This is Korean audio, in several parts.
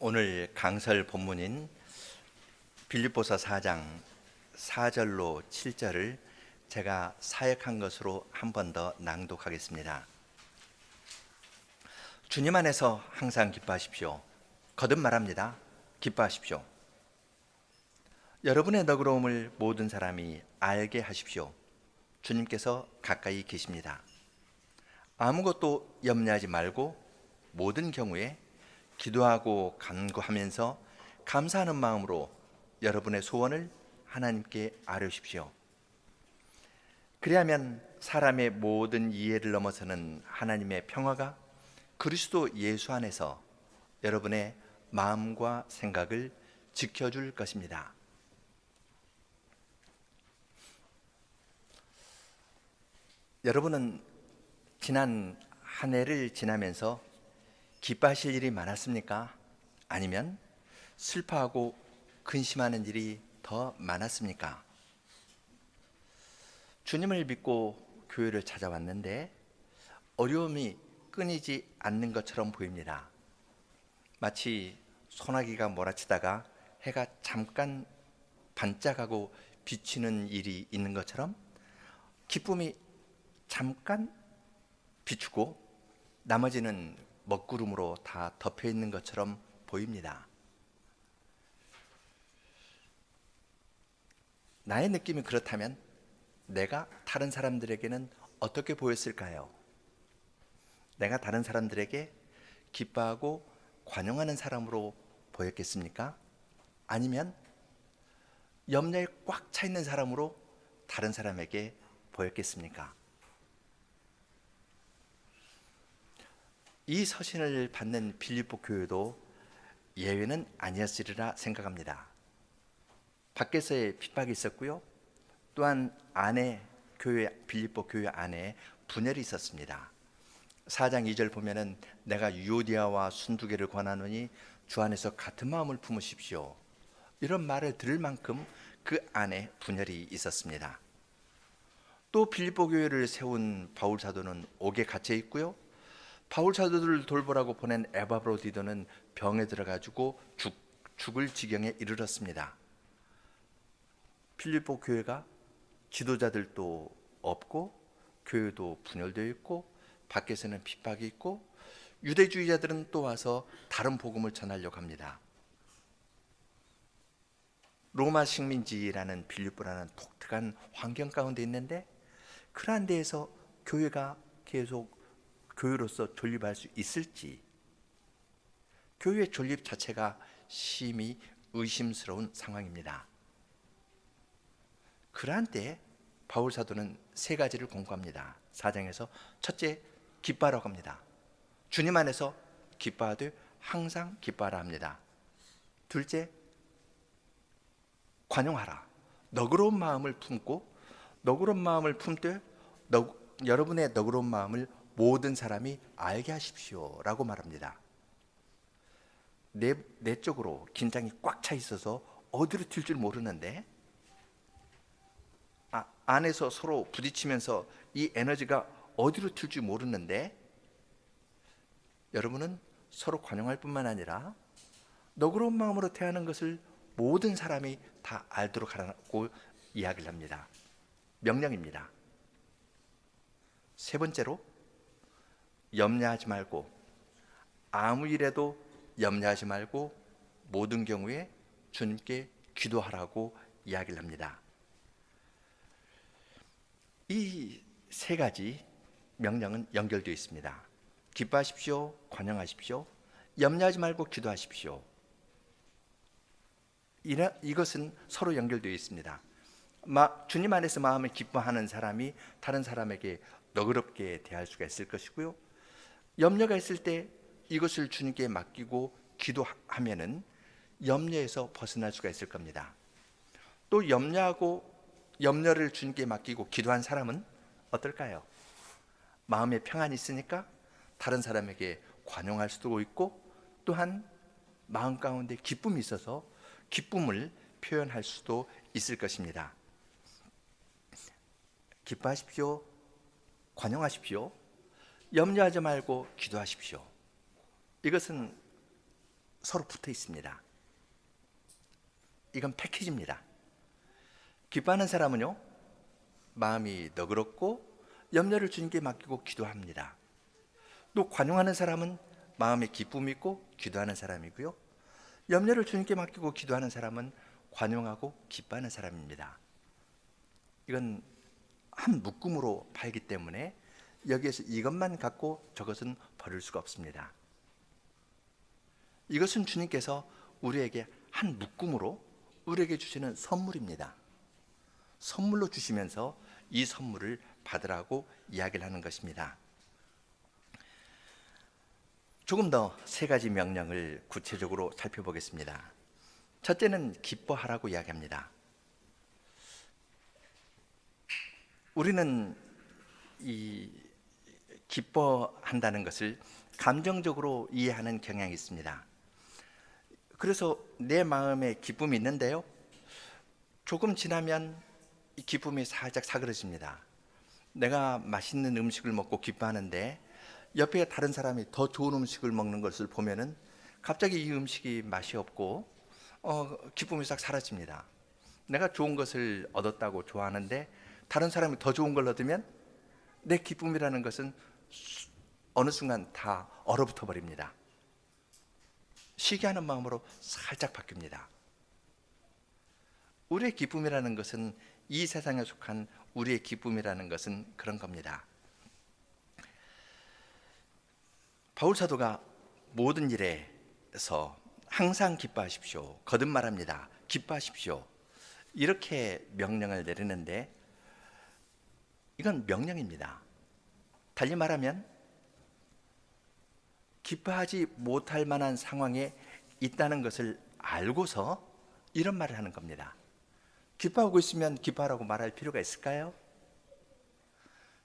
오늘 강설 본문인 빌립보서 4장 4절로 7절을 제가 사역한 것으로 한 번 더 낭독하겠습니다. 주님 안에서 항상 기뻐하십시오. 거듭 말합니다. 기뻐하십시오. 여러분의 너그러움을 모든 사람이 알게 하십시오. 주님께서 가까이 계십니다. 아무것도 염려하지 말고 모든 경우에 기도하고 간구하면서 감사하는 마음으로 여러분의 소원을 하나님께 아뢰십시오. 그리하면 사람의 모든 이해를 넘어서는 하나님의 평화가 그리스도 예수 안에서 여러분의 마음과 생각을 지켜줄 것입니다. 여러분은 지난 한 해를 지나면서 기뻐하실 일이 많았습니까? 아니면 슬퍼하고 근심하는 일이 더 많았습니까? 주님을 믿고 교회를 찾아왔는데 어려움이 끊이지 않는 것처럼 보입니다. 마치 소나기가 몰아치다가 해가 잠깐 반짝하고 비치는 일이 있는 것처럼 기쁨이 잠깐 비추고 나머지는 먹구름으로 다 덮여 있는 것처럼 보입니다. 나의 느낌이 그렇다면 내가 다른 사람들에게는 어떻게 보였을까요? 내가 다른 사람들에게 기뻐하고 관용하는 사람으로 보였겠습니까? 아니면 염려에 꽉 차 있는 사람으로 다른 사람에게 보였겠습니까? 이 서신을 받는 빌립보 교회도 예외는 아니었으리라 생각합니다. 밖에서의 핍박이 있었고요. 또한 빌립보 교회 안에 분열이 있었습니다. 4장 2절 보면은 내가 유오디아와 순두개를 권하노니 주 안에서 같은 마음을 품으십시오. 이런 말을 들을 만큼 그 안에 분열이 있었습니다. 또 빌립보 교회를 세운 바울 사도는 옥에 갇혀 있고요. 바울 사도들을 돌보라고 보낸 에바브로디도는 병에 들어가지고 죽을 지경에 이르렀습니다. 빌립보 교회가 지도자들도 없고 교회도 분열되어 있고 밖에서는 핍박이 있고 유대주의자들은 또 와서 다른 복음을 전하려고 합니다. 로마 식민지라는 빌립보라는 독특한 환경 가운데 있는데 그러한 데에서 교회가 계속 교회로서 존립할 수 있을지, 교회 존립 자체가 심히 의심스러운 상황입니다. 그러한 때에 바울 사도는 세 가지를 권고합니다. 4장에서 첫째, 기뻐하라고 합니다. 주님 안에서 기뻐하되 항상 기뻐하라 합니다. 둘째, 관용하라. 너그러운 마음을 품고 너그러운 마음을 품되 여러분의 너그러운 마음을 모든 사람이 알게 하십시오 라고 말합니다. 내 쪽으로 긴장이 꽉 차 있어서 어디로 튈 줄 모르는데 안에서 서로 부딪히면서 이 에너지가 어디로 튈 줄 모르는데 여러분은 서로 관용할 뿐만 아니라 너그러운 마음으로 대하는 것을 모든 사람이 다 알도록 하라고 이야기를 합니다. 명령입니다. 세 번째로 염려하지 말고 아무 일에도 염려하지 말고 모든 경우에 주님께 기도하라고 이야기를 합니다. 이 세 가지 명령은 연결되어 있습니다. 기뻐하십시오, 관용하십시오, 염려하지 말고 기도하십시오. 이것은 서로 연결되어 있습니다. 주님 안에서 마음을 기뻐하는 사람이 다른 사람에게 너그럽게 대할 수가 있을 것이고요. 염려가 있을 때 이것을 주님께 맡기고 기도하면은 염려에서 벗어날 수가 있을 겁니다. 또 염려를 주님께 맡기고 기도한 사람은 어떨까요? 마음에 평안이 있으니까 다른 사람에게 관용할 수도 있고 또한 마음 가운데 기쁨이 있어서 기쁨을 표현할 수도 있을 것입니다. 기뻐하십시오. 관용하십시오. 염려하지 말고 기도하십시오. 이것은 서로 붙어 있습니다. 이건 패키지입니다. 기뻐하는 사람은요, 마음이 너그럽고 염려를 주님께 맡기고 기도합니다. 또 관용하는 사람은 마음에 기쁨이 있고 기도하는 사람이고요, 염려를 주님께 맡기고 기도하는 사람은 관용하고 기뻐하는 사람입니다. 이건 한 묶음으로 팔기 때문에 여기에서 이것만 갖고 저것은 버릴 수가 없습니다. 이것은 주님께서 우리에게 한 묶음으로 우리에게 주시는 선물입니다. 선물로 주시면서 이 선물을 받으라고 이야기를 하는 것입니다. 조금 더 세 가지 명령을 구체적으로 살펴보겠습니다. 첫째는 기뻐하라고 이야기합니다. 우리는 이 기뻐한다는 것을 감정적으로 이해하는 경향이 있습니다. 그래서 내 마음에 기쁨이 있는데요, 조금 지나면 이 기쁨이 살짝 사그러집니다. 내가 맛있는 음식을 먹고 기뻐하는데 옆에 다른 사람이 더 좋은 음식을 먹는 것을 보면은 갑자기 이 음식이 맛이 없고 기쁨이 싹 사라집니다. 내가 좋은 것을 얻었다고 좋아하는데 다른 사람이 더 좋은 걸 얻으면 내 기쁨이라는 것은 어느 순간 다 얼어붙어 버립니다. 시기하는 마음으로 살짝 바뀝니다. 우리의 기쁨이라는 것은, 이 세상에 속한 우리의 기쁨이라는 것은 그런 겁니다. 바울 사도가 모든 일에서 항상 기뻐하십시오, 거듭말합니다. 기뻐하십시오, 이렇게 명령을 내리는데 이건 명령입니다. 달리 말하면 기뻐하지 못할 만한 상황에 있다는 것을 알고서 이런 말을 하는 겁니다. 기뻐하고 있으면 기뻐하라고 말할 필요가 있을까요?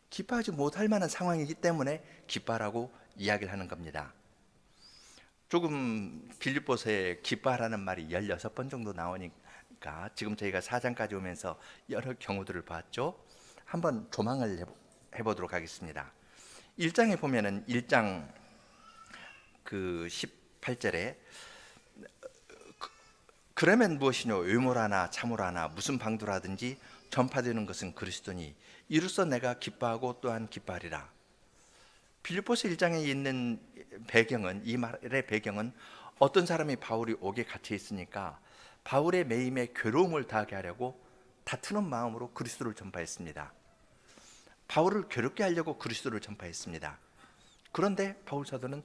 기뻐하지 못할 만한 상황이기 때문에 기뻐하라고 이야기를 하는 겁니다. 조금 빌립보서에 기뻐하라는 말이 16번 정도 나오니까 지금 저희가 4장까지 오면서 여러 경우들을 봤죠. 한번 조망을 해보도록 하겠습니다. 1장에 보면은 1장 그 18절에 그러면 무엇이뇨, 외모라나 참으라나 무슨 방도라든지 전파되는 것은 그리스도니 이로써 내가 기뻐하고 또한 기뻐하리라. 빌립보서 1장에 있는 배경은, 이 말의 배경은 어떤 사람이 바울이 옥에 갇혀 있으니까 바울의 매임에 괴로움을 당하게 하려고 다투는 마음으로 그리스도를 전파했습니다. 바울을 괴롭게 하려고 그리스도를 전파했습니다. 그런데 바울 사도는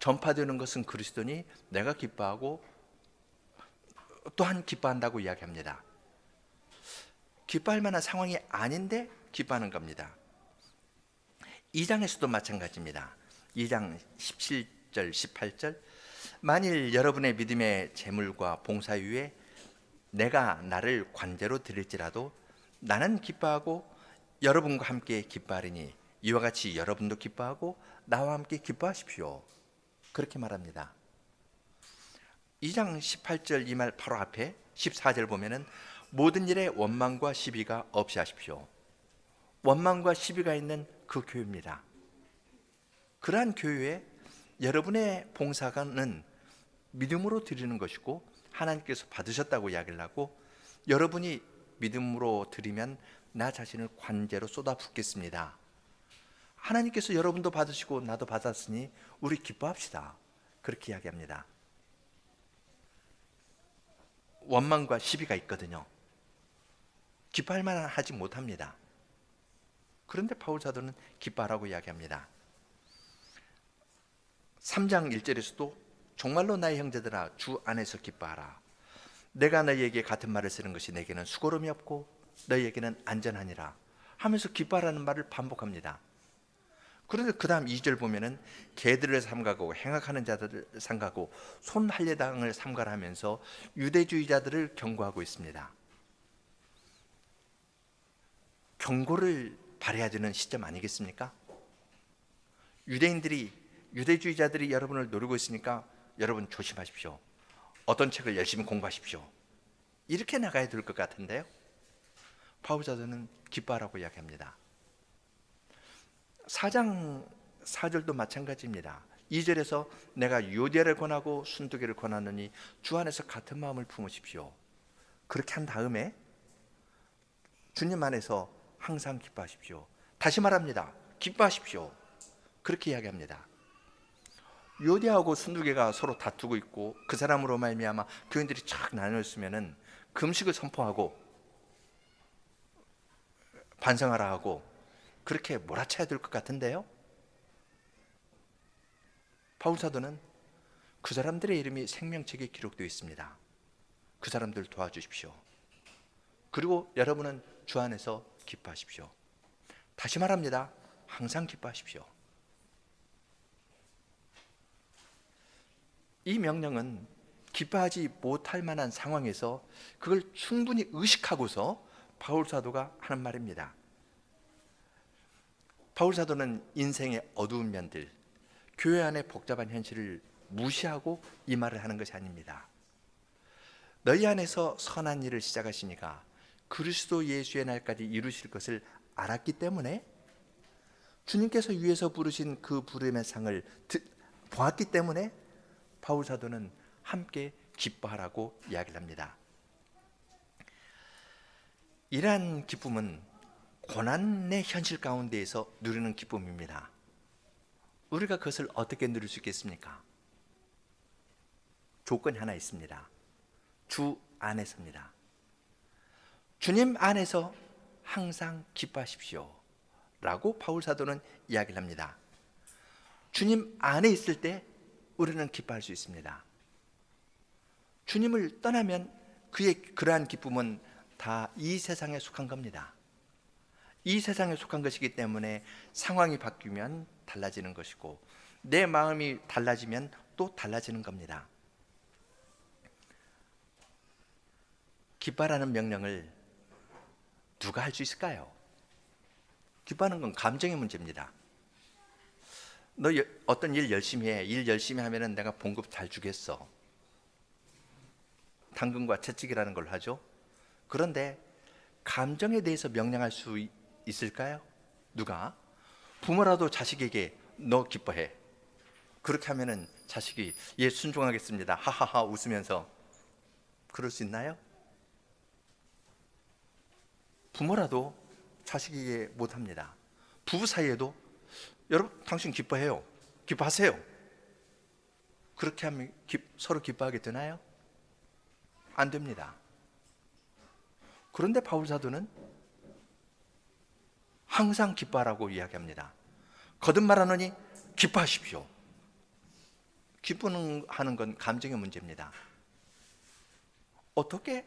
전파되는 것은 그리스도니 내가 기뻐하고 또한 기뻐한다고 이야기합니다. 기뻐할 만한 상황이 아닌데 기뻐하는 겁니다. 2장에서도 마찬가지입니다. 2장 17절 18절, 만일 여러분의 믿음의 재물과 봉사 위에 내가 나를 관제로 드릴지라도 나는 기뻐하고 여러분과 함께 기뻐하리니 이와 같이 여러분도 기뻐하고 나와 함께 기뻐하십시오, 그렇게 말합니다. 2장 18절 이 말 바로 앞에 14절 보면은 모든 일에 원망과 시비가 없이 하십시오. 원망과 시비가 있는 그 교회입니다. 그러한 교회에 여러분의 봉사는 믿음으로 드리는 것이고 하나님께서 받으셨다고 이야기를 하고, 여러분이 믿음으로 드리면 나 자신을 관제로 쏟아붓겠습니다. 하나님께서 여러분도 받으시고 나도 받았으니 우리 기뻐합시다, 그렇게 이야기합니다. 원망과 시비가 있거든요. 기뻐할 만한 하지 못합니다. 그런데 바울 사도는 기뻐하라고 이야기합니다. 3장 1절에서도 정말로 나의 형제들아 주 안에서 기뻐하라. 내가 너희에게 같은 말을 쓰는 것이 내게는 수고름이 없고 너희에게는 안전하니라 하면서 기뻐하라는 말을 반복합니다. 그런데 그 다음 2절 보면은 개들을 삼가고 행악하는 자들을 삼가고 손할례당을 삼가하면서 유대주의자들을 경고하고 있습니다. 경고를 발해야 되는 시점 아니겠습니까? 유대주의자들이 여러분을 노리고 있으니까 여러분 조심하십시오. 어떤 책을 열심히 공부하십시오, 이렇게 나가야 될 것 같은데요. 바울 사도는 기뻐하라고 이야기합니다. 4장 4절도 마찬가지입니다. 2절에서 내가 유대를 권하고 순두개를 권하느니 주 안에서 같은 마음을 품으십시오. 그렇게 한 다음에 주님 안에서 항상 기뻐하십시오. 다시 말합니다. 기뻐하십시오. 그렇게 이야기합니다. 요대하고 순두개가 서로 다투고 있고 그 사람으로 말미암아 교인들이 쫙 나뉘었으면은 금식을 선포하고 반성하라 하고 그렇게 몰아쳐야 될 것 같은데요. 바울 사도는 그 사람들의 이름이 생명책에 기록되어 있습니다. 그 사람들 도와주십시오. 그리고 여러분은 주 안에서 기뻐하십시오. 다시 말합니다. 항상 기뻐하십시오. 이 명령은 기뻐하지 못할 만한 상황에서 그걸 충분히 의식하고서 바울 사도가 하는 말입니다. 바울 사도는 인생의 어두운 면들, 교회 안의 복잡한 현실을 무시하고 이 말을 하는 것이 아닙니다. 너희 안에서 선한 일을 시작하시니까 그리스도 예수의 날까지 이루실 것을 알았기 때문에, 주님께서 위에서 부르신 그 부름의 상을 보았기 때문에 바울 사도는 함께 기뻐하라고 이야기를 합니다. 이러한 기쁨은 고난의 현실 가운데에서 누리는 기쁨입니다. 우리가 그것을 어떻게 누릴 수 있겠습니까? 조건이 하나 있습니다. 주 안에서입니다. 주님 안에서 항상 기뻐하십시오 라고 바울 사도는 이야기를 합니다. 주님 안에 있을 때 우리는 기뻐할 수 있습니다. 주님을 떠나면 그의 그러한 기쁨은 다 이 세상에 속한 겁니다. 이 세상에 속한 것이기 때문에 상황이 바뀌면 달라지는 것이고 내 마음이 달라지면 또 달라지는 겁니다. 기뻐하라는 명령을 누가 할 수 있을까요? 기뻐하는 건 감정의 문제입니다. 너 어떤 일 열심히 해. 일 열심히 하면 내가 봉급 잘 주겠어. 당근과 채찍이라는 걸 하죠. 그런데 감정에 대해서 명령할 수 있을까요? 누가? 부모라도 자식에게 너 기뻐해. 그렇게 하면은 자식이 예 순종하겠습니다. 하하하 웃으면서 그럴 수 있나요? 부모라도 자식에게 못합니다. 부부 사이에도 여러분 당신 기뻐해요. 기뻐하세요. 그렇게 하면 서로 기뻐하게 되나요? 안 됩니다. 그런데 바울 사도는 항상 기뻐하라고 이야기합니다. 거듭말하노니 기뻐하십시오. 기뻐하는 건 감정의 문제입니다. 어떻게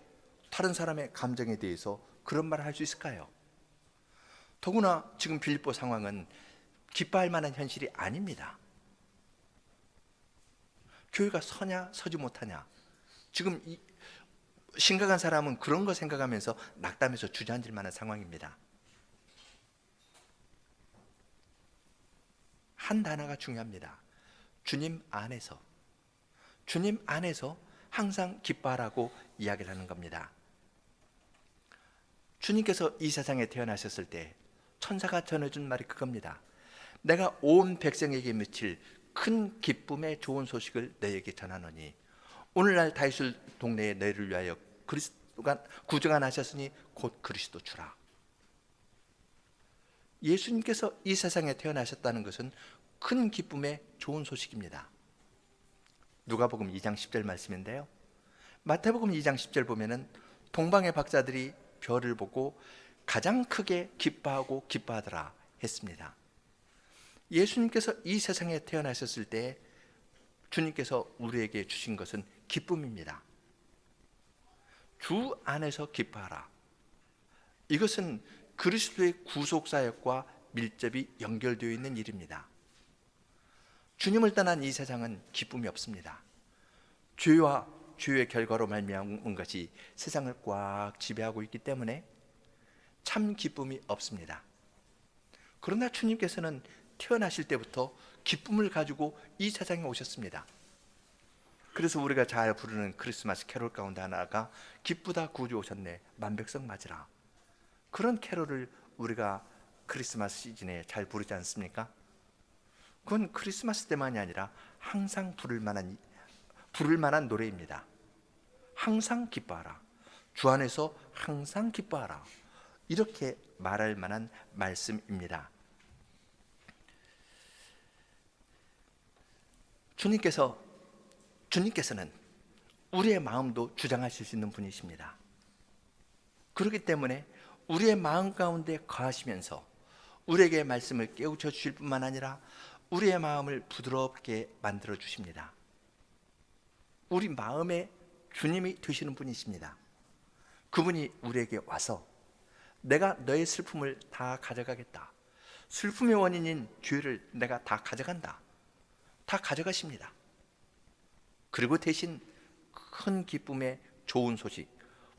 다른 사람의 감정에 대해서 그런 말을 할 수 있을까요? 더구나 지금 빌립보 상황은 기뻐할 만한 현실이 아닙니다. 교회가 서냐 서지 못하냐, 지금 심각한 사람은 그런 거 생각하면서 낙담해서 주저앉을 만한 상황입니다. 한 단어가 중요합니다. 주님 안에서, 주님 안에서 항상 기뻐하라고 이야기를 하는 겁니다. 주님께서 이 세상에 태어나셨을 때 천사가 전해준 말이 그겁니다. 내가 온 백성에게 미칠 큰 기쁨의 좋은 소식을 너에게 전하노니 오늘날 다윗 동네에 너희를 위하여 그리스도가 구주가 나셨으니 곧 그리스도 주라. 예수님께서 이 세상에 태어나셨다는 것은 큰 기쁨의 좋은 소식입니다. 누가복음 2장 10절 말씀인데요, 마태복음 2장 10절 보면은 동방의 박사들이 별을 보고 가장 크게 기뻐하고 기뻐하더라 했습니다. 예수님께서 이 세상에 태어나셨을 때 주님께서 우리에게 주신 것은 기쁨입니다. 주 안에서 기뻐하라. 이것은 그리스도의 구속사역과 밀접히 연결되어 있는 일입니다. 주님을 떠난 이 세상은 기쁨이 없습니다. 죄와 죄의 결과로 말미암은 것이 세상을 꽉 지배하고 있기 때문에 참 기쁨이 없습니다. 그러나 주님께서는 태어나실 때부터 기쁨을 가지고 이 세상에 오셨습니다. 그래서 우리가 잘 부르는 크리스마스 캐롤 가운데 하나가 기쁘다 구주 오셨네 만백성 맞으라. 그런 캐롤을 우리가 크리스마스 시즌에 잘 부르지 않습니까? 그건 크리스마스 때만이 아니라 항상 부를 만한 노래입니다. 항상 기뻐하라. 주 안에서 항상 기뻐하라. 이렇게 말할 만한 말씀입니다. 주님께서는 우리의 마음도 주장하실 수 있는 분이십니다. 그렇기 때문에 우리의 마음 가운데 거하시면서 우리에게 말씀을 깨우쳐 주실 뿐만 아니라 우리의 마음을 부드럽게 만들어 주십니다. 우리 마음에 주님이 되시는 분이십니다. 그분이 우리에게 와서 내가 너의 슬픔을 다 가져가겠다. 슬픔의 원인인 죄를 내가 다 가져간다. 다 가져가십니다. 그리고 대신 큰 기쁨의 좋은 소식,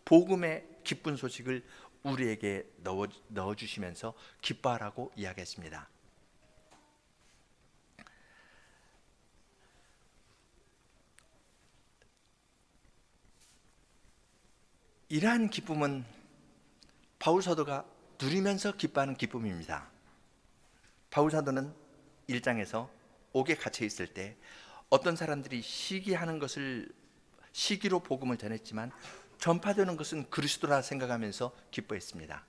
복음의 기쁜 소식을 우리에게 넣어주시면서 기뻐하라고 이야기했습니다. 이러한 기쁨은 바울 사도가 누리면서 기뻐하는 기쁨입니다. 바울 사도는 1장에서 옥에 갇혀 있을 때 어떤 사람들이 시기하는 것을 시기로 복음을 전했지만 전파되는 것은 그리스도라 생각하면서 기뻐했습니다.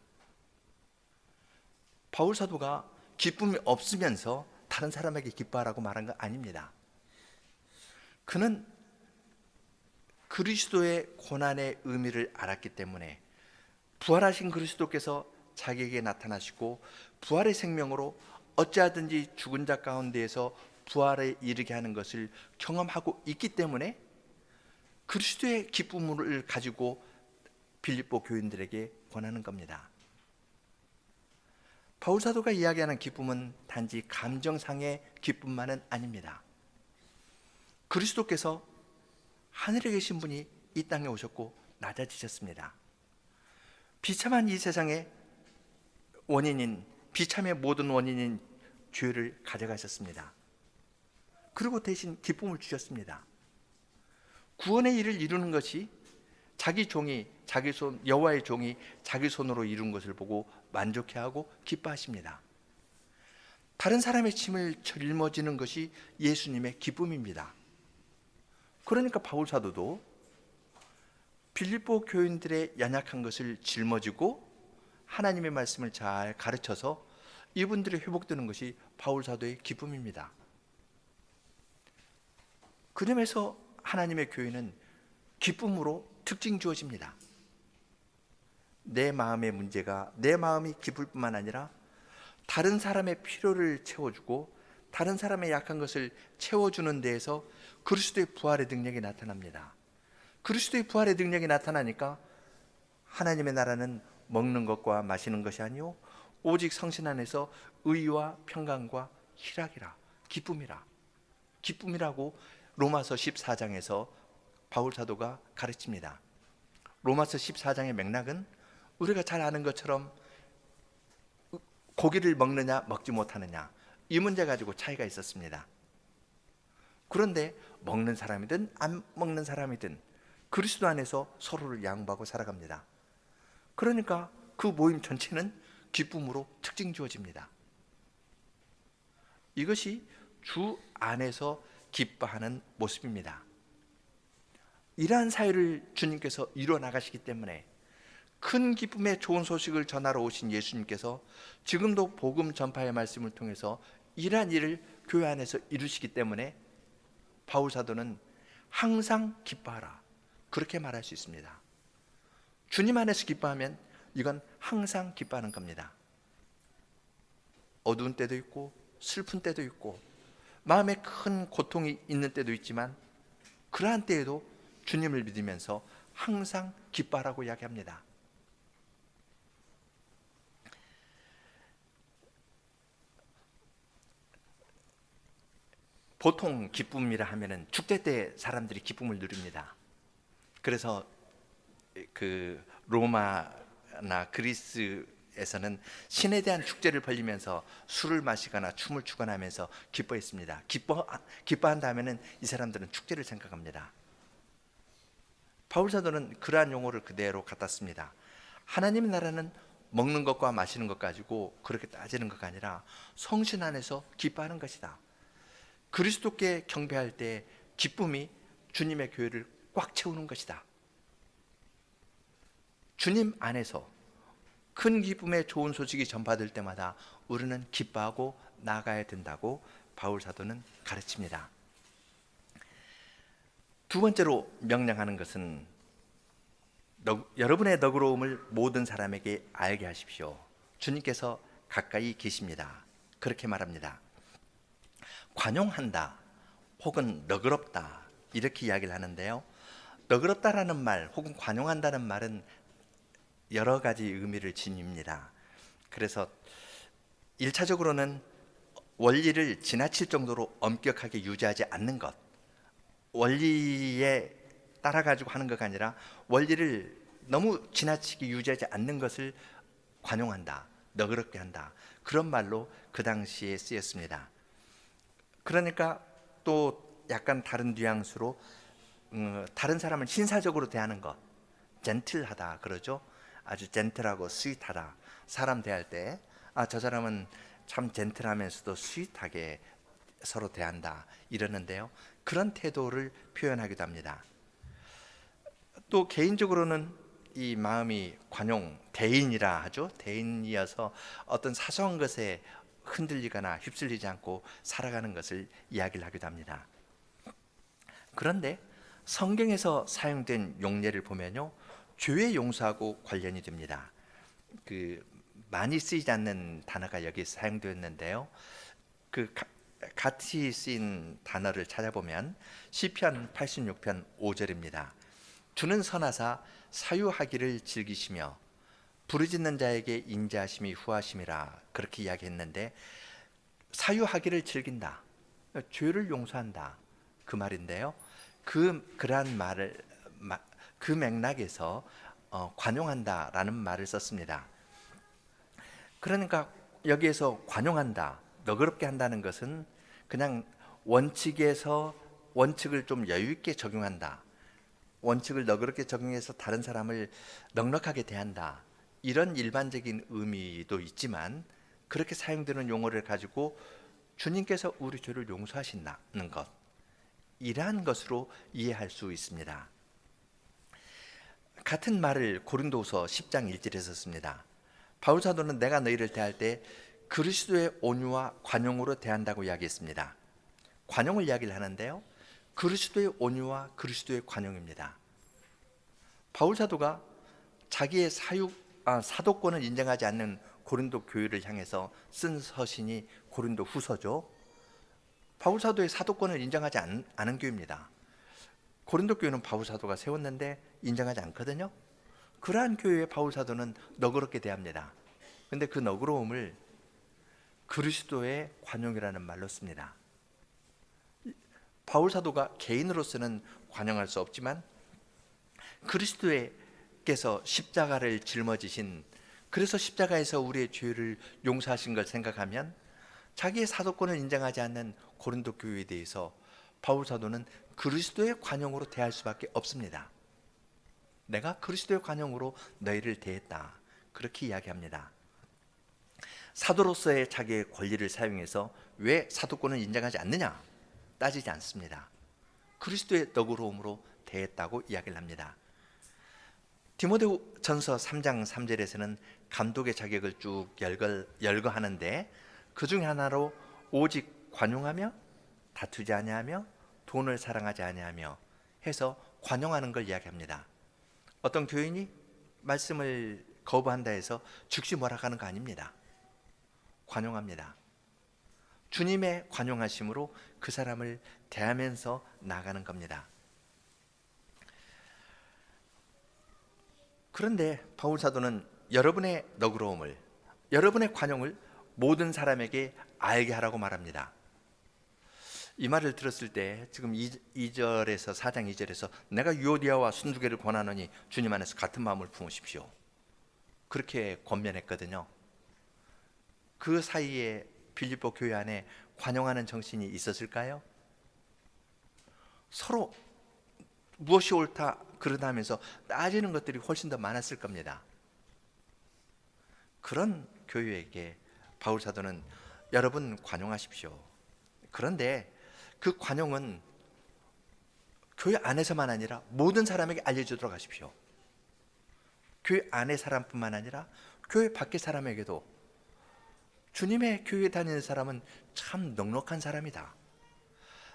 바울 사도가 기쁨이 없으면서 다른 사람에게 기뻐하라고 말한 건 아닙니다. 그는 그리스도의 고난의 의미를 알았기 때문에 부활하신 그리스도께서 자기에게 나타나시고 부활의 생명으로 어찌하든지 죽은 자 가운데에서 부활에 이르게 하는 것을 경험하고 있기 때문에 그리스도의 기쁨을 가지고 빌립보 교인들에게 권하는 겁니다. 바울 사도가 이야기하는 기쁨은 단지 감정상의 기쁨만은 아닙니다. 그리스도께서 하늘에 계신 분이 이 땅에 오셨고 낮아지셨습니다. 비참한 이 세상의 비참의 모든 원인인 죄를 가져가셨습니다. 그리고 대신 기쁨을 주셨습니다. 구원의 일을 이루는 것이 여호와의 종이 자기 손으로 이룬 것을 보고 만족해하고 기뻐하십니다. 다른 사람의 짐을 짊어지는 것이 예수님의 기쁨입니다. 그러니까 바울 사도도 빌립보 교인들의 연약한 것을 짊어지고 하나님의 말씀을 잘 가르쳐서 이분들이 회복되는 것이 바울 사도의 기쁨입니다. 그 점에서 하나님의 교회는 기쁨으로 특징 주어집니다. 내 마음의 문제가 내 마음이 기쁠 뿐만 아니라 다른 사람의 필요를 채워주고 다른 사람의 약한 것을 채워주는 데에서 그리스도의 부활의 능력이 나타납니다. 그리스도의 부활의 능력이 나타나니까 하나님의 나라는 먹는 것과 마시는 것이 아니요 오직 성신 안에서 의와 평강과 희락이라 기쁨이라고 로마서 14장에서 바울 사도가 가르칩니다. 로마서 14장의 맥락은 우리가 잘 아는 것처럼 고기를 먹느냐 먹지 못하느냐 이 문제 가지고 차이가 있었습니다. 그런데 먹는 사람이든 안 먹는 사람이든 그리스도 안에서 서로를 양보하고 살아갑니다. 그러니까 그 모임 전체는 기쁨으로 특징 주어집니다. 이것이 주 안에서 기뻐하는 모습입니다. 이러한 사회를 주님께서 이루어 나가시기 때문에 큰 기쁨의 좋은 소식을 전하러 오신 예수님께서 지금도 복음 전파의 말씀을 통해서 이러한 일을 교회 안에서 이루시기 때문에 바울 사도는 항상 기뻐하라 그렇게 말할 수 있습니다. 주님 안에서 기뻐하면 이건 항상 기뻐하는 겁니다. 어두운 때도 있고 슬픈 때도 있고 마음에 큰 고통이 있는 때도 있지만 그러한 때에도 주님을 믿으면서 항상 기뻐하라고 이야기합니다. 보통 기쁨이라 하면은 축제 때 사람들이 기쁨을 누립니다. 그래서 그 로마나 그리스에서는 신에 대한 축제를 벌리면서 술을 마시거나 춤을 추거나 하면서 기뻐했습니다. 기뻐한다 하면은 이 사람들은 축제를 생각합니다. 바울 사도는 그러한 용어를 그대로 갖다 씁니다. 하나님의 나라는 먹는 것과 마시는 것 가지고 그렇게 따지는 것가 아니라 성신 안에서 기뻐하는 것이다. 그리스도께 경배할 때 기쁨이 주님의 교회를 꽉 채우는 것이다. 주님 안에서 큰 기쁨의 좋은 소식이 전파될 때마다 우리는 기뻐하고 나아가야 된다고 바울 사도는 가르칩니다. 두 번째로 명령하는 것은 여러분의 너그러움을 모든 사람에게 알게 하십시오. 주님께서 가까이 계십니다. 그렇게 말합니다. 관용한다 혹은 너그럽다 이렇게 이야기를 하는데요, 너그럽다라는 말 혹은 관용한다는 말은 여러 가지 의미를 지닙니다. 그래서 1차적으로는 원리를 지나칠 정도로 엄격하게 유지하지 않는 것, 원리에 따라가지고 하는 것이 아니라 원리를 너무 지나치게 유지하지 않는 것을 관용한다, 너그럽게 한다, 그런 말로 그 당시에 쓰였습니다. 그러니까 또 약간 다른 뉘앙스로 다른 사람을 신사적으로 대하는 것, 젠틀하다 그러죠. 아주 젠틀하고 스윗하다. 사람 대할 때 저 사람은 참 젠틀하면서도 스윗하게 서로 대한다 이러는데요, 그런 태도를 표현하기도 합니다. 또 개인적으로는 이 마음이 관용, 대인이라 하죠. 대인이어서 어떤 사소한 것에 흔들리거나 휩쓸리지 않고 살아가는 것을 이야기를 하기도 합니다. 그런데 성경에서 사용된 용례를 보면요, 죄의 용서하고 관련이 됩니다. 많이 쓰이지 않는 단어가 여기 사용되었는데요, 같이 쓰인 단어를 찾아보면 시편 86편 5절입니다. 주는 선하사 사유하기를 즐기시며 부르짖는 자에게 인자하심이 후하심이라 그렇게 이야기했는데, 사유하기를 즐긴다, 죄를 용서한다 그 말인데요, 그러한 말을 그 맥락에서 관용한다라는 말을 썼습니다. 그러니까 여기에서 관용한다, 너그럽게 한다는 것은 그냥 원칙을 좀 여유 있게 적용한다, 원칙을 너그럽게 적용해서 다른 사람을 넉넉하게 대한다, 이런 일반적인 의미도 있지만, 그렇게 사용되는 용어를 가지고 주님께서 우리 죄를 용서하신다는 것, 이러한 것으로 이해할 수 있습니다. 같은 말을 고린도후서 10장 1절에 썼습니다. 바울 사도는 내가 너희를 대할 때 그리스도의 온유와 관용으로 대한다고 이야기했습니다. 관용을 이야기를 하는데요, 그리스도의 온유와 그리스도의 관용입니다. 바울 사도가 자기의 사도권을 인정하지 않는 고린도 교회를 향해서 쓴 서신이 고린도 후서죠. 바울 사도의 사도권을 인정하지 않은 교회입니다. 고린도 교회는 바울 사도가 세웠는데 인정하지 않거든요. 그러한 교회의 바울 사도는 너그럽게 대합니다. 그런데 그 너그러움을 그리스도의 관용이라는 말로 씁니다. 바울 사도가 개인으로서는 관용할 수 없지만 그리스도께서 십자가를 짊어지신, 그래서 십자가에서 우리의 죄를 용서하신 걸 생각하면 자기의 사도권을 인정하지 않는 고린도 교회에 대해서 바울 사도는 그리스도의 관용으로 대할 수밖에 없습니다. 내가 그리스도의 관용으로 너희를 대했다 그렇게 이야기합니다. 사도로서의 자기의 권리를 사용해서 왜 사도권을 인정하지 않느냐 따지지 않습니다. 그리스도의 너그러움으로 대했다고 이야기를 합니다. 디모데전서 3장 3절에서는 감독의 자격을 쭉 열거하는데, 그 중에 하나로 오직 관용하며 다투지 아니하며 돈을 사랑하지 아니하며 해서 관용하는 걸 이야기합니다. 어떤 교인이 말씀을 거부한다 해서 즉시 몰아가는 거 아닙니다. 관용합니다. 주님의 관용하심으로 그 사람을 대하면서 나가는 겁니다. 그런데 바울 사도는 여러분의 너그러움을, 여러분의 관용을 모든 사람에게 알게 하라고 말합니다. 이 말을 들었을 때 지금 2절에서 4장 2절에서 내가 유오디아와 순두개를 권하노니 주님 안에서 같은 마음을 품으십시오 그렇게 권면했거든요. 그 사이에 빌립보 교회 안에 관용하는 정신이 있었을까요? 서로 무엇이 옳다 그러다면서 따지는 것들이 훨씬 더 많았을 겁니다. 그런 교회에게 바울 사도는 여러분 관용하십시오. 그런데 그 관용은 교회 안에서만 아니라 모든 사람에게 알려주도록 하십시오. 교회 안의 사람뿐만 아니라 교회 밖의 사람에게도 주님의 교회 다니는 사람은 참 넉넉한 사람이다.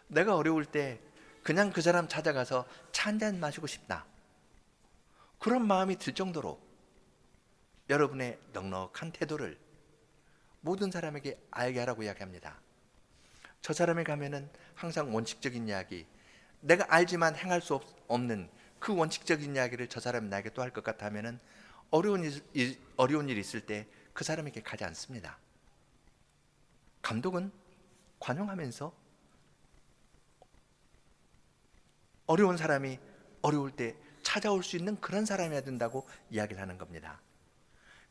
내가 어려울 때 그냥 그 사람 찾아가서 차 한잔 마시고 싶다. 그런 마음이 들 정도로 여러분의 넉넉한 태도를 모든 사람에게 알게 하라고 이야기합니다. 저 사람에 가면은 항상 원칙적인 이야기, 내가 알지만 행할 수 없는 그 원칙적인 이야기를 저 사람이 나에게 또 할 것 같아 하면은 어려운 일 있을 때 그 사람에게 가지 않습니다. 감독은 관용하면서 어려운 사람이 어려울 때 찾아올 수 있는 그런 사람이어야 된다고 이야기를 하는 겁니다.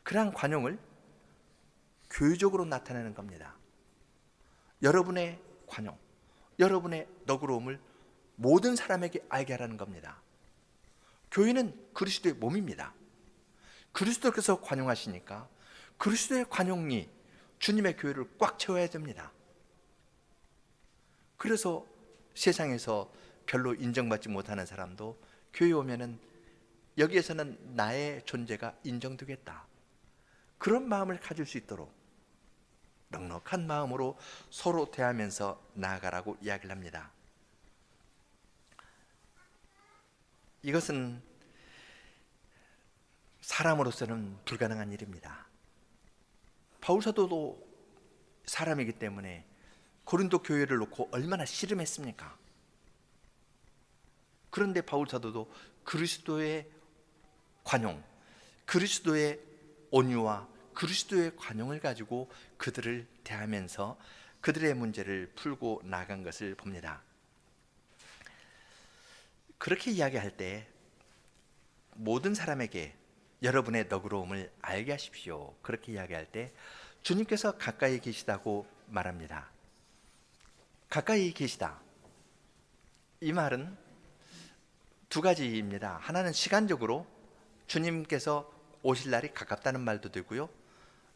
그러한 관용을 교회적으로 나타내는 겁니다. 여러분의 관용, 여러분의 너그러움을 모든 사람에게 알게 하라는 겁니다. 교회는 그리스도의 몸입니다. 그리스도께서 관용하시니까 그리스도의 관용이 주님의 교회를 꽉 채워야 됩니다. 그래서 세상에서 별로 인정받지 못하는 사람도 교회에 오면은 여기에서는 나의 존재가 인정되겠다, 그런 마음을 가질 수 있도록 넉넉한 마음으로 서로 대하면서 나아가라고 이야기를 합니다. 이것은 사람으로서는 불가능한 일입니다. 바울 사도도 사람이기 때문에 고린도 교회를 놓고 얼마나 씨름했습니까? 그런데 바울 사도도 그리스도의 관용, 그리스도의 온유와 그리스도의 관용을 가지고 그들을 대하면서 그들의 문제를 풀고 나간 것을 봅니다. 그렇게 이야기할 때 모든 사람에게 여러분의 너그러움을 알게 하십시오. 그렇게 이야기할 때 주님께서 가까이 계시다고 말합니다. 가까이 계시다, 이 말은 두 가지입니다. 하나는 시간적으로 주님께서 오실 날이 가깝다는 말도 되고요,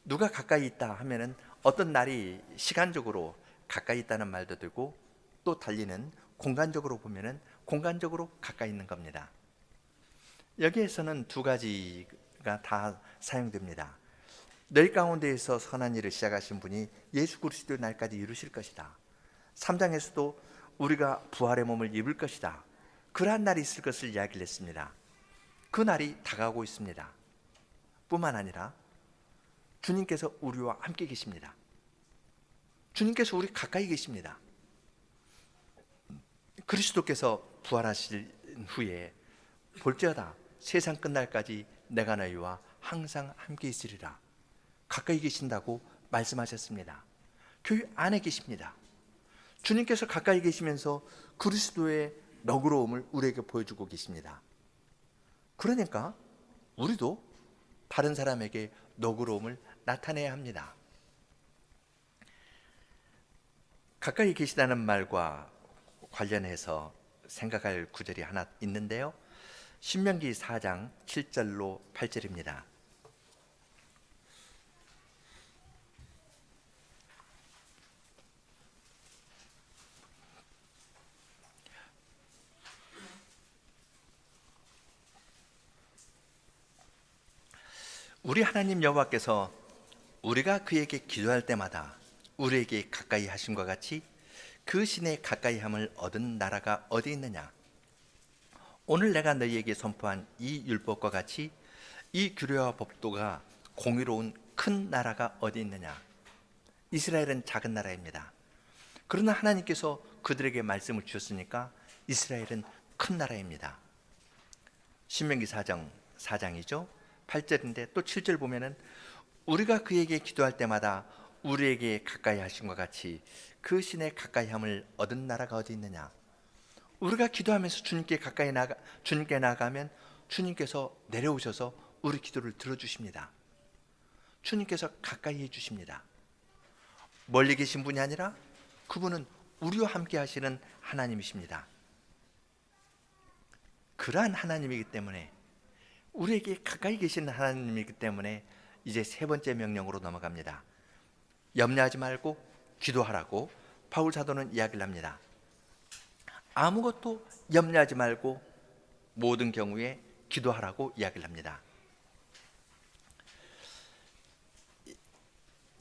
누가 가까이 있다 하면은 어떤 날이 시간적으로 가까이 있다는 말도 되고, 또 달리는 공간적으로 보면은 공간적으로 가까이 있는 겁니다. 여기에서는 두 가지가 다 사용됩니다. 너희 가운데에서 선한 일을 시작하신 분이 예수 그리스도의 날까지 이루실 것이다. 3장에서도 우리가 부활의 몸을 입을 것이다, 그러한 날이 있을 것을 이야기를 했습니다. 그 날이 다가오고 있습니다. 뿐만 아니라 주님께서 우리와 함께 계십니다. 주님께서 우리 가까이 계십니다. 그리스도께서 부활하실 후에 볼지어다 세상 끝날까지 내가 너희와 항상 함께 있으리라, 가까이 계신다고 말씀하셨습니다. 교회 안에 계십니다. 주님께서 가까이 계시면서 그리스도의 너그러움을 우리에게 보여주고 계십니다. 그러니까 우리도 다른 사람에게 너그러움을 나타내야 합니다. 가까이 계시다는 말과 관련해서 생각할 구절이 하나 있는데요, 신명기 4장 7절로 8절입니다. 우리 하나님 여호와께서 우리가 그에게 기도할 때마다 우리에게 가까이 하심과 같이 그 신의 가까이함을 얻은 나라가 어디 있느냐? 오늘 내가 너희에게 선포한 이 율법과 같이 이 규례와 법도가 공의로운 큰 나라가 어디 있느냐? 이스라엘은 작은 나라입니다. 그러나 하나님께서 그들에게 말씀을 주셨으니까 이스라엘은 큰 나라입니다. 신명기 4장이죠. 8절인데 또 7절 보면은 우리가 그에게 기도할 때마다 우리에게 가까이 하심과 같이 그 신의 가까이함을 얻은 나라가 어디 있느냐? 우리가 기도하면서 주님께 나가면 주님께서 내려오셔서 우리 기도를 들어주십니다. 주님께서 가까이 해주십니다. 멀리 계신 분이 아니라 그분은 우리와 함께 하시는 하나님이십니다. 그러한 하나님이기 때문에, 우리에게 가까이 계시는 하나님이기 때문에 이제 세 번째 명령으로 넘어갑니다. 염려하지 말고 기도하라고 바울 사도는 이야기를 합니다. 아무것도 염려하지 말고 모든 경우에 기도하라고 이야기를 합니다.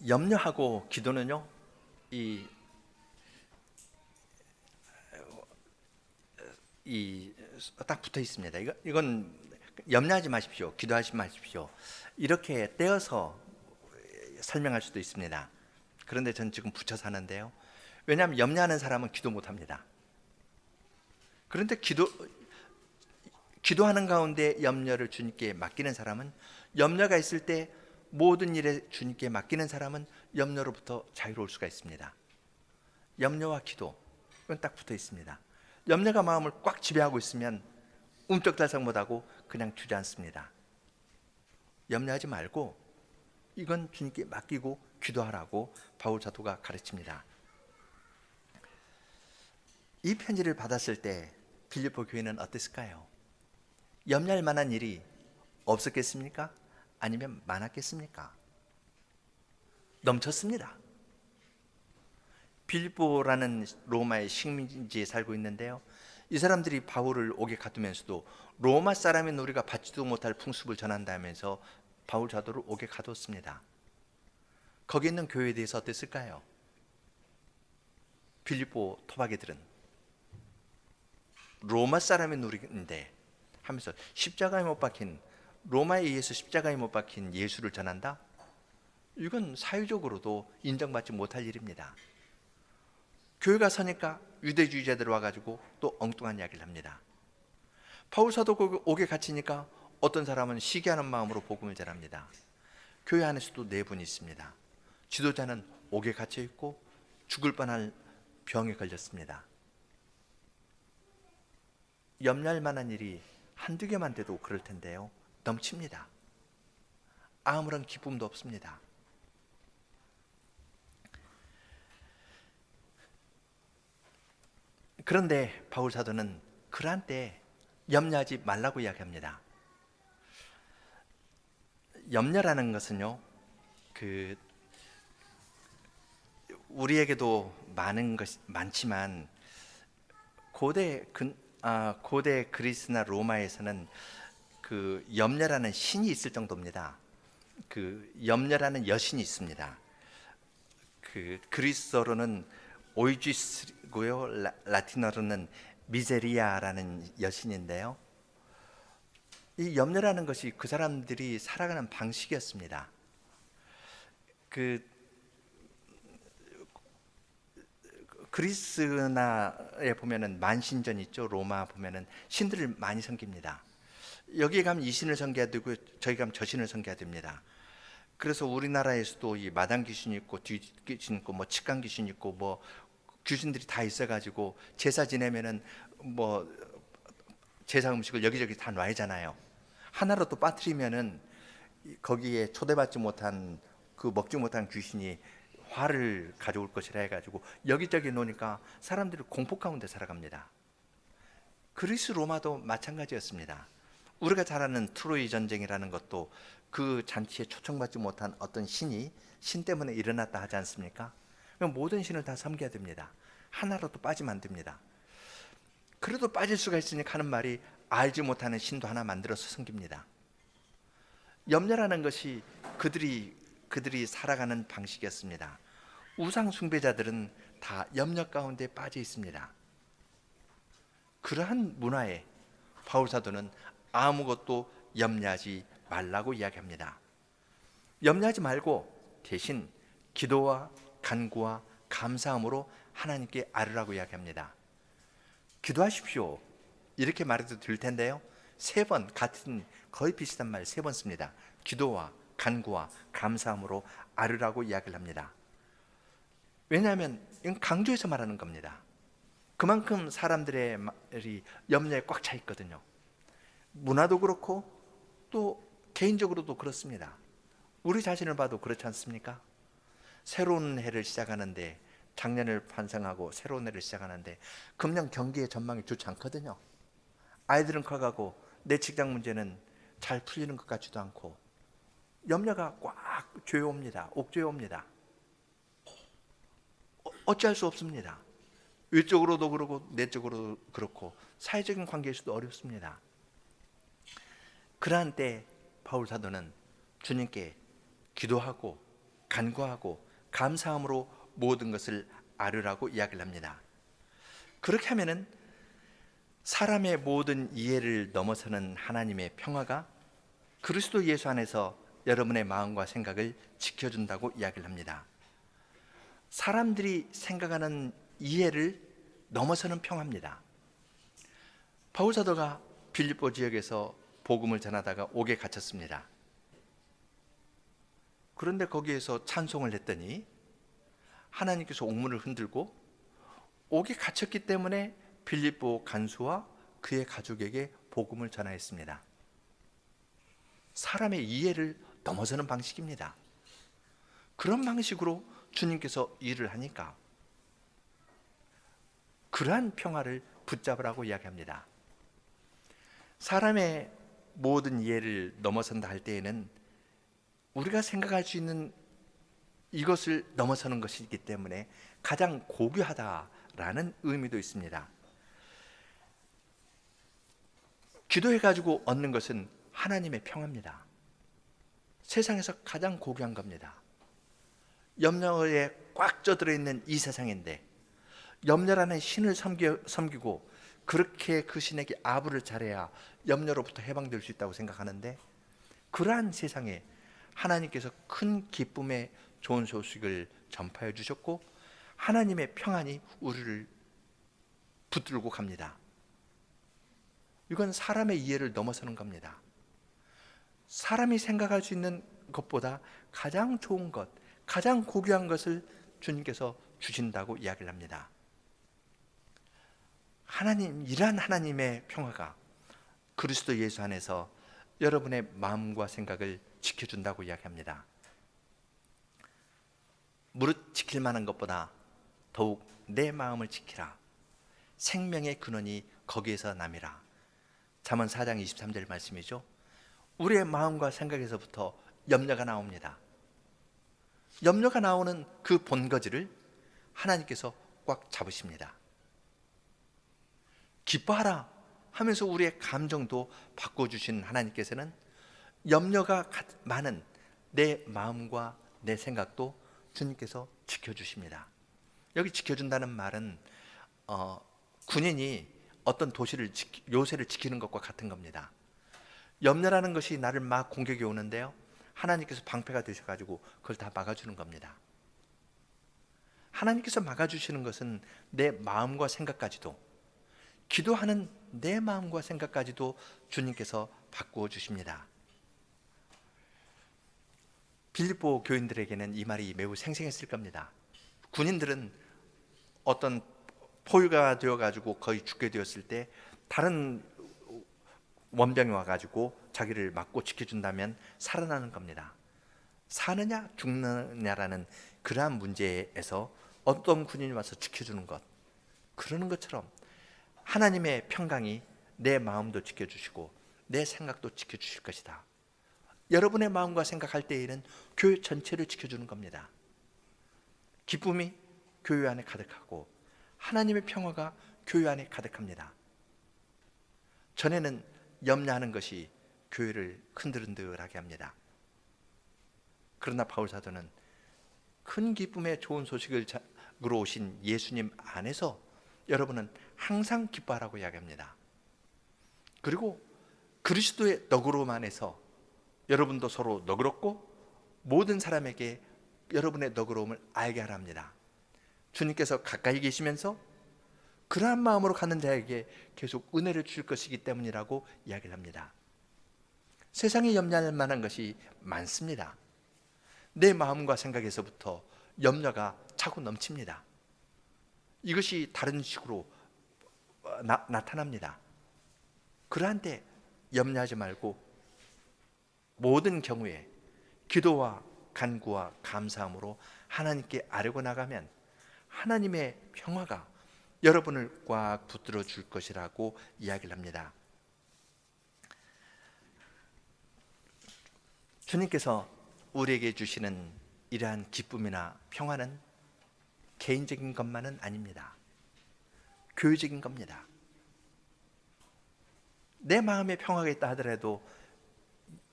염려하고 기도는요, 딱 붙어 있습니다. 이건 염려하지 마십시오, 기도하지 마십시오, 이렇게 떼어서 설명할 수도 있습니다. 그런데 전 지금 붙여서 하는데요. 왜냐하면 염려하는 사람은 기도 못합니다. 그런데 기도하는 가운데 염려를 주님께 맡기는 사람은, 염려가 있을 때 모든 일에 주님께 맡기는 사람은 염려로부터 자유로울 수가 있습니다. 염려와 기도, 이건 딱 붙어 있습니다. 염려가 마음을 꽉 지배하고 있으면 움쩍달싹 못하고 그냥 주저앉습니다. 염려하지 말고 이건 주님께 맡기고 기도하라고 바울 사도가 가르칩니다. 이 편지를 받았을 때 빌립보 교회는 어땠을까요? 염려할 만한 일이 없었겠습니까? 아니면 많았겠습니까? 넘쳤습니다. 빌립보라는 로마의 식민지에 살고 있는데요, 이 사람들이 바울을 옥에 가두면서도 로마 사람인 우리가 받지도 못할 풍습을 전한다면서 바울 사도를 옥에 가뒀습니다. 거기 있는 교회에 대해서 어땠을까요? 빌립보 토박이들은 로마 사람인 우리인데 하면서 십자가에 못 박힌, 로마에 의해서 십자가에 못 박힌 예수를 전한다? 이건 사회적으로도 인정받지 못할 일입니다. 교회가 서니까 유대주의자들 와가지고 또 엉뚱한 이야기를 합니다. 바울 사도 옥에 갇히니까 어떤 사람은 시기하는 마음으로 복음을 전합니다. 교회 안에서도 내분이 있습니다. 지도자는 옥에 갇혀 있고 죽을 뻔할 병에 걸렸습니다. 염려할 만한 일이 한두 개만 돼도 그럴 텐데요, 넘칩니다. 아무런 기쁨도 없습니다. 그런데 바울 사도는 그러한 때 염려하지 말라고 이야기합니다. 염려라는 것은요, 우리에게도 많지만 고대 그리스나 로마에서는 그 염려라는 신이 있을 정도입니다. 그 염려라는 여신이 있습니다. 그 그리스어로는 오이지스고요, 라틴어로는 미제리아라는 여신인데요, 이 염려라는 것이 그 사람들이 살아가는 방식이었습니다. 그리스나에 보면은 만신전 있죠. 로마 보면은 신들을 많이 섬깁니다. 여기에 가면 이 신을 섬겨야 되고 저기 가면 저 신을 섬겨야 됩니다. 그래서 우리나라에서도 이 마당 귀신 있고 뒤 귀신 있고 뭐 측간 귀신 있고 뭐 귀신들이 다 있어가지고 제사 지내면은 뭐 제사 음식을 여기저기 다 놔야잖아요. 하나로 또 빠뜨리면은 거기에 초대받지 못한 그 먹지 못한 귀신이 화를 가져올 것이라 해가지고 여기저기 놓으니까 사람들이 공포 가운데 살아갑니다. 그리스 로마도 마찬가지였습니다. 우리가 잘 아는 트로이 전쟁이라는 것도 그 잔치에 초청받지 못한 어떤 신이 신 때문에 일어났다 하지 않습니까? 모든 신을 다 섬겨야 됩니다. 하나로도 빠지면 안 됩니다. 그래도 빠질 수가 있으니까 하는 말이 알지 못하는 신도 하나 만들어서 섬깁니다. 염려라는 것이 그들이 살아가는 방식이었습니다. 우상 숭배자들은 다 염려 가운데 빠져 있습니다. 그러한 문화에 바울 사도는 아무것도 염려하지 말라고 이야기합니다. 염려하지 말고 대신 기도와 간구와 감사함으로 하나님께 아뢰라고 이야기합니다. 기도하십시오, 이렇게 말해도 될 텐데요, 3번 같은 거의 비슷한 말 3번 씁니다. 기도와 간구와 감사함으로 아뢰라고 이야기를 합니다. 왜냐하면 이건 강조해서 말하는 겁니다. 그만큼 사람들의 말이 염려에 꽉 차 있거든요. 문화도 그렇고 또 개인적으로도 그렇습니다. 우리 자신을 봐도 그렇지 않습니까? 새로운 해를 시작하는데, 작년을 반성하고 새로운 해를 시작하는데 금년 경기의 전망이 좋지 않거든요. 아이들은 커가고 내 직장 문제는 잘 풀리는 것 같지도 않고 염려가 꽉 죄옵니다. 옥죄옵니다. 어찌할 수 없습니다. 외적으로도 그렇고 내적으로도 그렇고 사회적인 관계에서도 어렵습니다. 그러한 때 바울 사도는 주님께 기도하고 간구하고 감사함으로 모든 것을 아뢰라고 이야기를 합니다. 그렇게 하면은 사람의 모든 이해를 넘어서는 하나님의 평화가 그리스도 예수 안에서 여러분의 마음과 생각을 지켜준다고 이야기를 합니다. 사람들이 생각하는 이해를 넘어서는 평화입니다. 바울 사도가 빌립보 지역에서 복음을 전하다가 옥에 갇혔습니다. 그런데 거기에서 찬송을 했더니 하나님께서 옥문을 흔들고 옥에 갇혔기 때문에 빌립보 간수와 그의 가족에게 복음을 전하였습니다. 사람의 이해를 넘어서는 방식입니다. 그런 방식으로 주님께서 일을 하니까 그러한 평화를 붙잡으라고 이야기합니다. 사람의 모든 이해를 넘어선다 할 때에는 우리가 생각할 수 있는 이것을 넘어서는 것이기 때문에 가장 고귀하다라는 의미도 있습니다. 기도해가지고 얻는 것은 하나님의 평화입니다. 세상에서 가장 고귀한 겁니다. 염려에 꽉 쪄들어 있는 이 세상인데 염려라는 신을 섬기고 그렇게 그 신에게 아부를 잘해야 염려로부터 해방될 수 있다고 생각하는데, 그러한 세상에 하나님께서 큰 기쁨의 좋은 소식을 전파해 주셨고 하나님의 평안이 우리를 붙들고 갑니다. 이건 사람의 이해를 넘어서는 겁니다. 사람이 생각할 수 있는 것보다 가장 좋은 것, 가장 고귀한 것을 주님께서 주신다고 이야기를 합니다. 이러한 하나님의 평화가 그리스도 예수 안에서 여러분의 마음과 생각을 지켜준다고 이야기합니다. 무릇 지킬 만한 것보다 더욱 내 마음을 지키라. 생명의 근원이 거기에서 남이라. 잠언 4장 23절 말씀이죠. 우리의 마음과 생각에서부터 염려가 나옵니다. 염려가 나오는 그 본거지를 하나님께서 꽉 잡으십니다. 기뻐하라 하면서 우리의 감정도 바꿔주신 하나님께서는 염려가 많은 내 마음과 내 생각도 주님께서 지켜주십니다. 여기 지켜준다는 말은 군인이 어떤 도시를 요새를 지키는 것과 같은 겁니다. 염려라는 것이 나를 막 공격이 오는데요, 하나님께서 방패가 되셔가지고 그걸 다 막아주는 겁니다. 하나님께서 막아주시는 것은 내 마음과 생각까지도, 기도하는 내 마음과 생각까지도 주님께서 바꾸어 주십니다. 빌립보 교인들에게는 이 말이 매우 생생했을 겁니다. 군인들은 어떤 포위가 되어가지고 거의 죽게 되었을 때 다른 원병이 와가지고 자기를 막고 지켜준다면 살아나는 겁니다. 사느냐 죽느냐라는 그러한 문제에서 어떤 군인이 와서 지켜주는 것, 그러는 것처럼 하나님의 평강이 내 마음도 지켜주시고 내 생각도 지켜주실 것이다. 여러분의 마음과 생각할 때에는 교회 전체를 지켜주는 겁니다. 기쁨이 교회 안에 가득하고 하나님의 평화가 교회 안에 가득합니다. 전에는 염려하는 것이 교회를 흔들흔들하게 합니다. 그러나 바울 사도는 큰 기쁨의 좋은 소식으로 오신 예수님 안에서 여러분은 항상 기뻐하라고 이야기합니다. 그리고 그리스도의 너그러움 안에서 여러분도 서로 너그럽고 모든 사람에게 여러분의 너그러움을 알게 하라 합니다. 주님께서 가까이 계시면서 그러한 마음으로 가는 자에게 계속 은혜를 줄 것이기 때문이라고 이야기를 합니다. 세상에 염려할 만한 것이 많습니다. 내 마음과 생각에서부터 염려가 차고 넘칩니다. 이것이 다른 식으로 나타납니다. 그러한 때 염려하지 말고 모든 경우에 기도와 간구와 감사함으로 하나님께 아뢰고 나가면 하나님의 평화가 여러분을 꽉 붙들어 줄 것이라고 이야기를 합니다. 주님께서 우리에게 주시는 이러한 기쁨이나 평화는 개인적인 것만은 아닙니다. 교회적인 겁니다. 내 마음에 평화가 있다 하더라도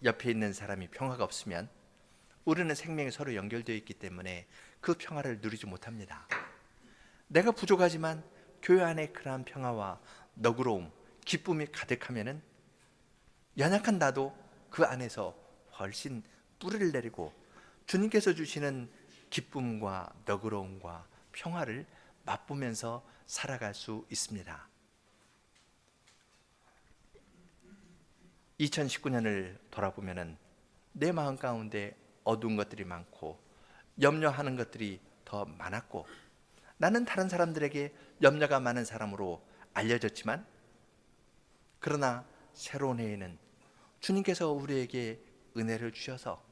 옆에 있는 사람이 평화가 없으면 우리는 생명이 서로 연결되어 있기 때문에 그 평화를 누리지 못합니다. 내가 부족하지만 교회 안에 그러한 평화와 너그러움, 기쁨이 가득하면은 연약한 나도 그 안에서 훨씬 뿌리를 내리고 주님께서 주시는 기쁨과 너그러움과 평화를 맛보면서 살아갈 수 있습니다. 2019년을 돌아보면은 내 마음 가운데 어두운 것들이 많고 염려하는 것들이 더 많았고 나는 다른 사람들에게 염려가 많은 사람으로 알려졌지만 그러나 새로운 해에는 주님께서 우리에게 은혜를 주셔서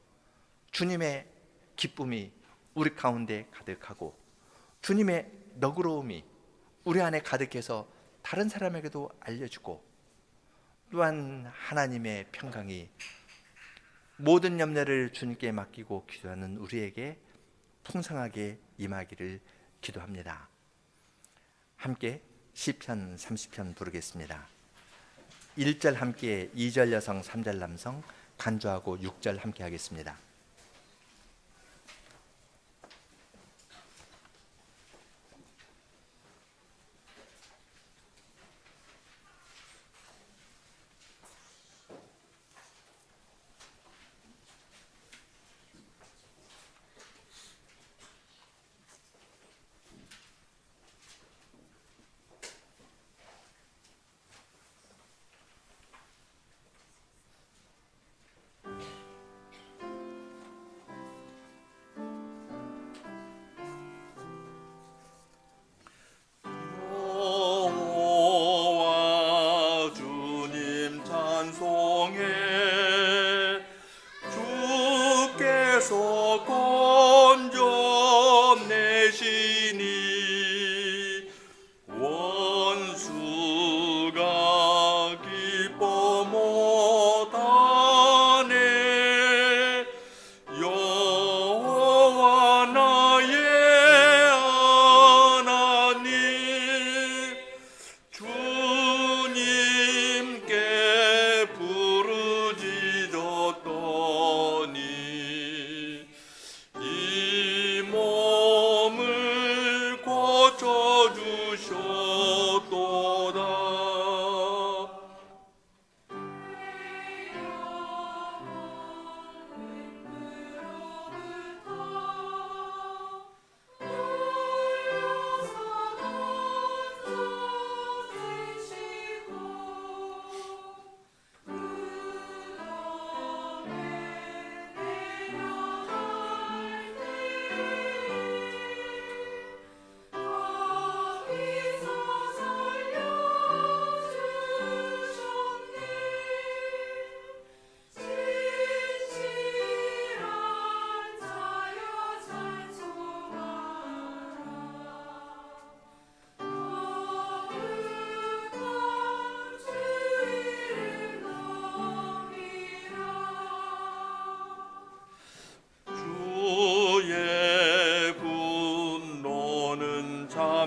주님의 기쁨이 우리 가운데 가득하고 주님의 너그러움이 우리 안에 가득해서 다른 사람에게도 알려주고 또한 하나님의 평강이 모든 염려를 주님께 맡기고 기도하는 우리에게 풍성하게 임하기를 기도합니다. 함께 시편 30편 부르겠습니다. 1절 함께, 2절 여성, 3절 남성 간주하고 6절 함께 하겠습니다.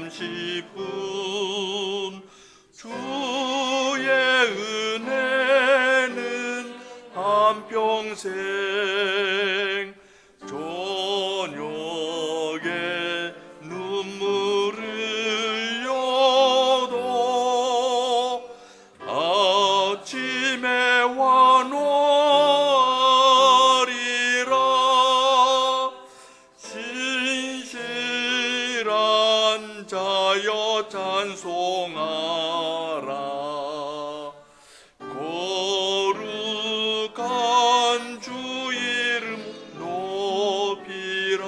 잠시뿐 주의 은혜는 한평생 저녁에 눈물 흘려도 아침에 환호하리라. 신실한 자여 찬송하라. 거룩한 주 이름 높이라.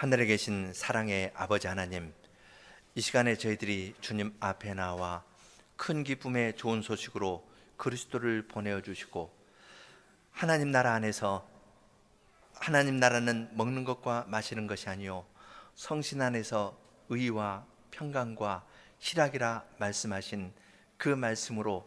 하늘에 계신 사랑의 아버지 하나님, 이 시간에 저희들이 주님 앞에 나와 큰 기쁨의 좋은 소식으로 그리스도를 보내어 주시고, 하나님 나라 안에서, 하나님 나라는 먹는 것과 마시는 것이 아니요 성신 안에서 의와 평강과 희락이라 말씀하신 그 말씀으로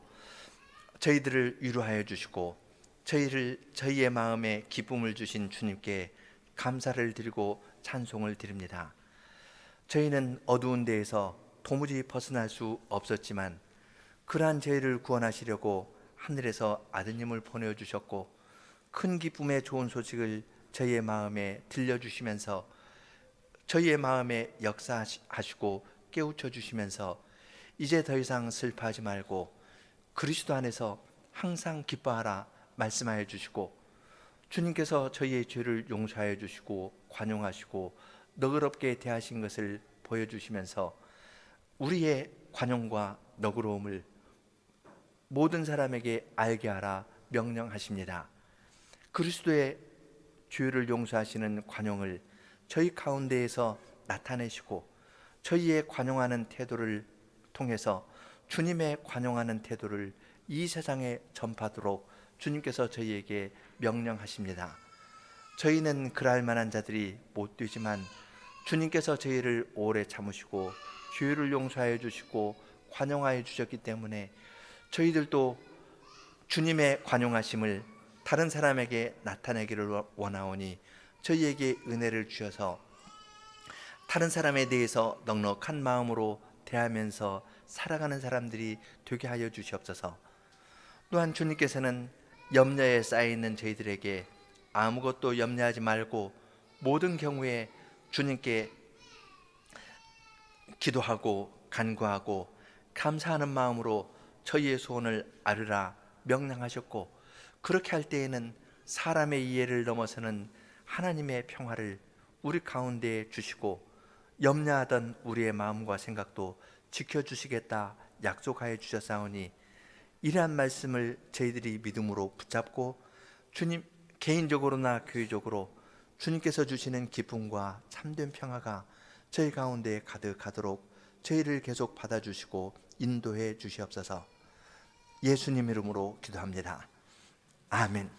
저희들을 위로하여 주시고, 저희의 마음에 기쁨을 주신 주님께 감사를 드리고 찬송을 드립니다. 저희는 어두운 데에서 도무지 벗어날 수 없었지만 그러한 저희를 구원하시려고 하늘에서 아드님을 보내주셨고, 큰 기쁨의 좋은 소식을 저희의 마음에 들려주시면서 저희의 마음에 역사하시고 깨우쳐 주시면서 이제 더 이상 슬퍼하지 말고 그리스도 안에서 항상 기뻐하라 말씀하여 주시고, 주님께서 저희의 죄를 용서하여 주시고 관용하시고 너그럽게 대하신 것을 보여주시면서 우리의 관용과 너그러움을 모든 사람에게 알게 하라 명령하십니다. 그리스도의 죄를 용서하시는 관용을 저희 가운데에서 나타내시고, 저희의 관용하는 태도를 통해서 주님의 관용하는 태도를 이 세상에 전파하도록 주님께서 저희에게 명령하십니다. 저희는 그럴 만한 자들이 못 되지만 주님께서 저희를 오래 참으시고 죄를 용서하여 주시고 관용하여 주셨기 때문에 저희들도 주님의 관용하심을 다른 사람에게 나타내기를 원하오니, 저희에게 은혜를 주셔서 다른 사람에 대해서 넉넉한 마음으로 대하면서 살아가는 사람들이 되게 하여 주시옵소서. 또한 주님께서는 염려에 쌓여있는 저희들에게 아무것도 염려하지 말고 모든 경우에 주님께 기도하고 간구하고 감사하는 마음으로 저희의 소원을 아뢰라 명령하셨고, 그렇게 할 때에는 사람의 이해를 넘어서는 하나님의 평화를 우리 가운데 주시고 염려하던 우리의 마음과 생각도 지켜주시겠다 약속하여 주셨사오니, 이러한 말씀을 저희들이 믿음으로 붙잡고 주님 개인적으로나 교회적으로 주님께서 주시는 기쁨과 참된 평화가 저희 가운데 가득하도록 저희를 계속 받아주시고 인도해 주시옵소서. 예수님 이름으로 기도합니다. 아멘.